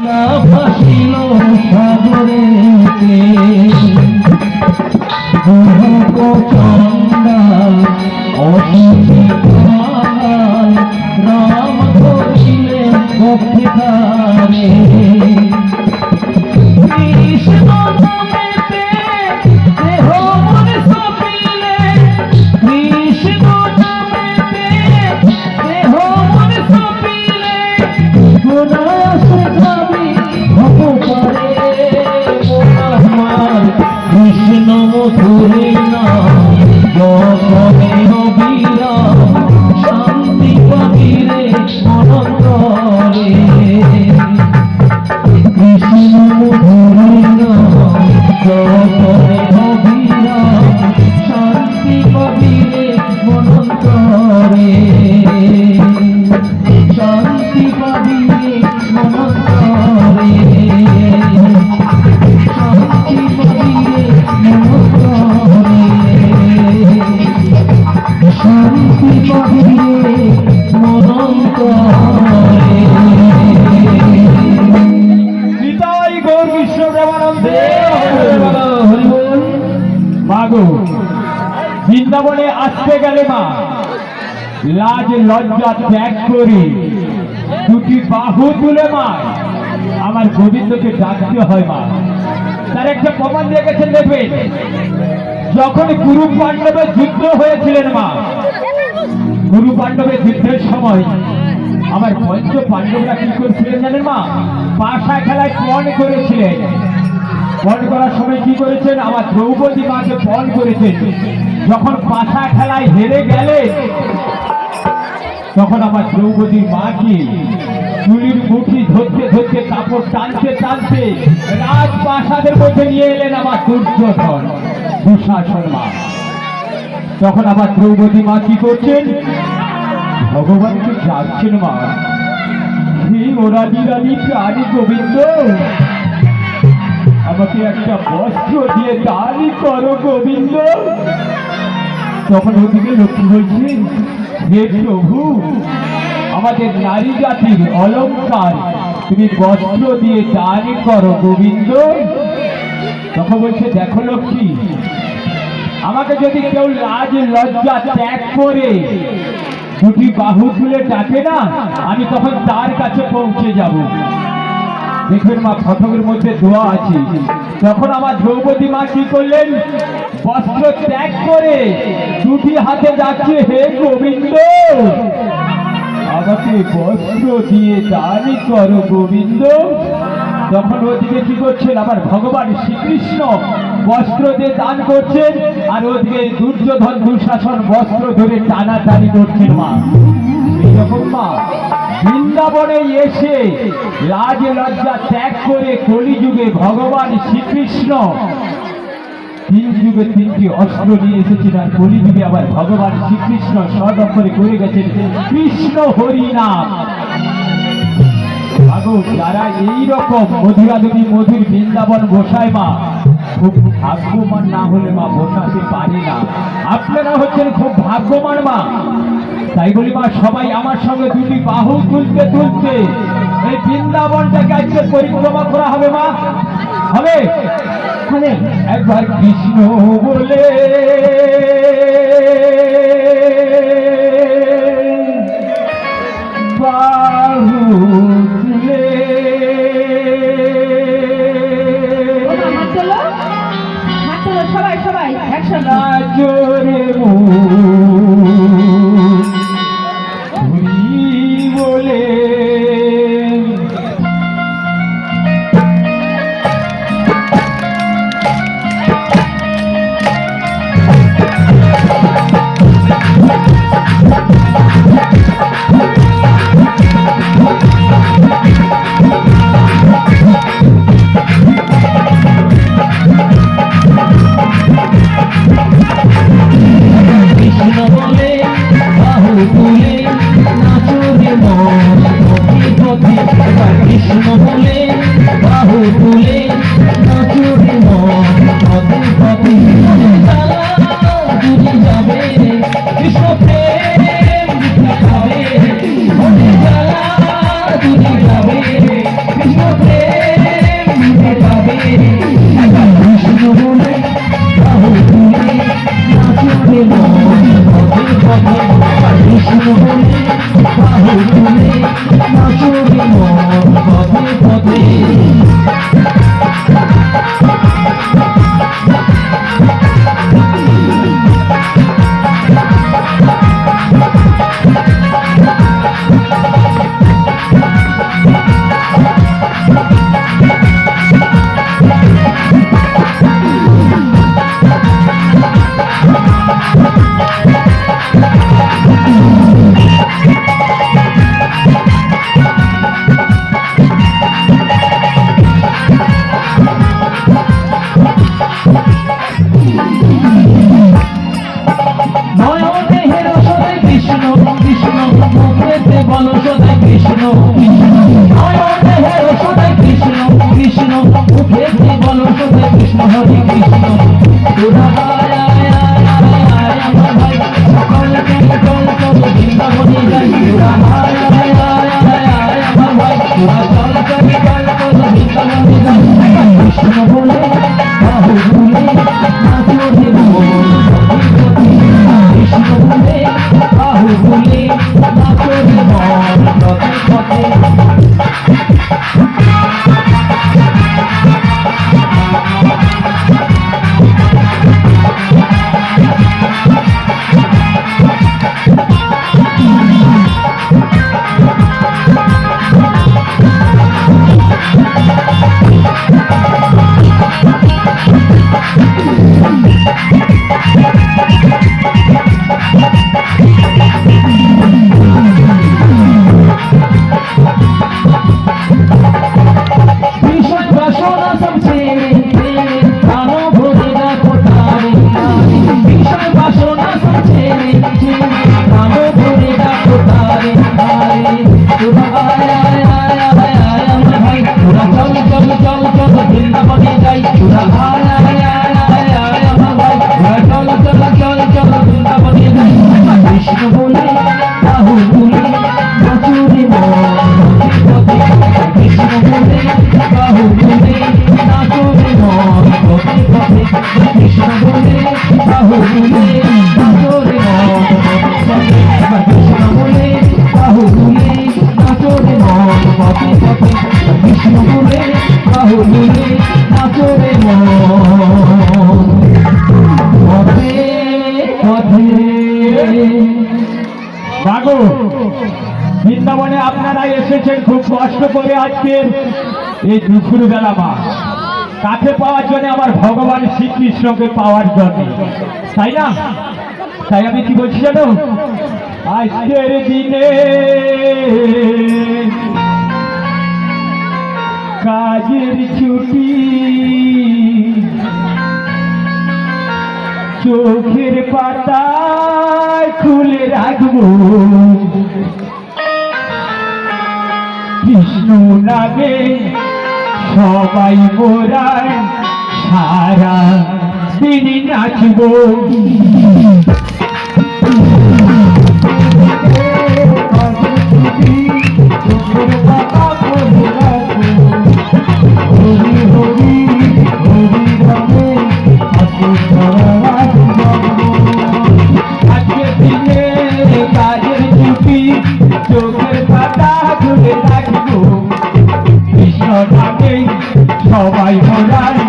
না ভাসিল সাগরেতে চন্ডা অসুখী রাম করিলে পক্ষে কৃষ্ণ নামেতে দেহ মন সপিলে কৃষ্ণ নামেতে দেহ মন সপিলে গুনাশ যাবি ভব পারে আমার কৃষ্ণ মধুরে নাম জপে অবিরাম শান্তি পাবিরে অনন্তরে কৃষ্ণ মধুরে নাম জপে অবিরাম শান্তি পাবিরে অনন্তরে শান্তি পাবিরে অনন্তরে শান্তি পাবিরে অনন্তরে শান্তি পাবিরে অনন্তরে। নিতাই গৌর কৃষ্ণ প্রেমানন্দে হরি বল। মাগো বৃন্দাবনে আসতে গেলে মা লাজ লজ্জা ত্যাগ করে দুটি বাহু তুলে মা আমার গোবিন্দকে ডাকতে হয় মা। তার একটা প্রমাণ দিয়ে গেছেন দেখবেন, যখন গুরু পাণ্ডবের যুদ্ধ হয়েছিলেন মা, গুরু পাণ্ডবের যুদ্ধের সময় আমার পঞ্চ পাণ্ডবরা কি করেছিলেন জানেন মা? পাশা খেলায় পণ করেছিলেন। পণ করার সময় কি করেছেন? আমার দ্রৌপদী মাকে পণ করেছেন। যখন পাশা খেলায় হেরে গেলেন তখন আমার দ্রৌপদীর মাকে চুলির মুঠি ধরতে ধরতে কাপড় টানতে টানতে রাজপ্রাসাদের মধ্যে নিয়ে এলেন আমার দুর্যোধন দুঃশাসন মা। তখন আমার দ্রৌপদী মা কি করছেন? ভগবানকে যাচ্ছেন মা, হে ওরানি রানী প্রাণী গোবিন্দ, আমাকে একটা বস্ত্র দিয়ে দানি করো গোবিন্দ। তখন ওদিকে লক্ষ্মী বলছেন, হে প্রভু, আমাদের নারী জাতির অলঙ্কার তুমি বস্ত্র দিয়ে দানি করো গোবিন্দ। তখন বলছে, দেখো লক্ষ্মী, আমাকে যদি কেউ লাজ লজ্জা ত্যাগ করে দুটি বাহু তুলে ডাকে না, আমি তখন তার কাছে পৌঁছে যাব। দেখবেন মা, ফটকের মধ্যে দোয়া আছে। তখন আমার দ্রৌপদী মা কি করলেন? বস্ত্র ত্যাগ করে দুটি হাতে যাচ্ছে, হে গোবিন্দ, আমাকে বস্ত্র দিয়ে দানি করো গোবিন্দ। তখন ওদিকে কি করছেন? আবার ভগবান শ্রীকৃষ্ণ বস্ত্র দিয়ে দান করছেন, আর ওদিকে দুর্যোধন দুঃশাসন বস্ত্র ধরে টানাটানি করছেন মা। এইরকম মা বৃন্দাবনে এসে লাজ লজ্জা ত্যাগ করে কলিযুগে ভগবান শ্রীকৃষ্ণ তিন যুগে তিনটি অস্ত্র নিয়ে এসেছেন, আর কলিযুগে আবার ভগবান শ্রীকৃষ্ণ সদক্ষরে করে গেছেন কৃষ্ণ হরি নাম। যারা এইরকম মধুরা দেবী মধুর বৃন্দাবন বসায় মা, খুব ভাগ্যবান না হলে মা বসাতে পারে না। আপনারা হচ্ছেন খুব ভাগ্যবান মা। তাই বলি মা, সবাই আমার সঙ্গে দুটি বাহু তুলতে তুলতে এই বৃন্দাবনটাকে আজকে পরিক্রমা করা হবে মা। হবে একবার কৃষ্ণ বলে বাহু তুলে সবাই সবাই একসাথে জোরে বলে নয়নের সদাই কৃষ্ণ কৃষ্ণ মুখেতে বলো সদাই কৃষ্ণ নয়নের সদাই কৃষ্ণ কৃষ্ণ মুখেতে বলো সদাই কৃষ্ণ হরে কৃষ্ণ তোরা আয় আয় আয় আয় আয় আমার ভাই সকলে চল চল বৃন্দাবনে যাই তোরা আয় আয় আয় আয় আয় আমার ভাই তোরা চল চল চল চল বৃন্দাবনে যাই কৃষ্ণ বলে বাহু ভুলে নাচো রে মন কৃষ্ণ বলে বাহু ভুলে নাচো রে মন পথে পথে বিষয় বাসনা সব ছেড়ে প্রাণ ভরে রাখো তারে বিষয় বাসনা সব ছেড়ে প্রাণ ভরে রাখো তারে তোরা আয় আয় আয় আয় আয় আমার ভাই তোরা চল চল চল চল বৃন্দাবনে যাই তোরা আয় আয় আয় আয় আয় আমার ভাই তোরা চল চল চল চল বৃন্দাবনে যাই কৃষ্ণ বলে বাহু তুলে নাচুরে মন কৃষ্ণ বলে বাহু তুলে নাচুরে মন পথে পথে কৃষ্ণ বলে বাহু তুলে নাচুরে মন পথে পথে কৃষ্ণ বলে বাহু তুলে নাচুরে মন পথে পথে কৃষ্ণ বলে বাহু তুলে নাচুরে মন পথে পথে মাগো বৃন্দাবনে আপনারা এসেছেন খুব কষ্ট করে আজকের এই দুপুর বেলা মা কাছে পাওয়ার জন্য আমার ভগবান শ্রীকৃষ্ণকে পাওয়ার জন্য তাই না তাই আমি কি বলছি জানো আজকের দিনে কাজের ছুটি চোখের পাতায় খুলে রাখবো কৃষ্ণ নামে সবাই মোরায় সারা দিন নাচবো আজকের দিনে কাজের ছুটি চোখের পাতা খুলে রাখবো কৃষ্ণ নামে সবাই মোরায়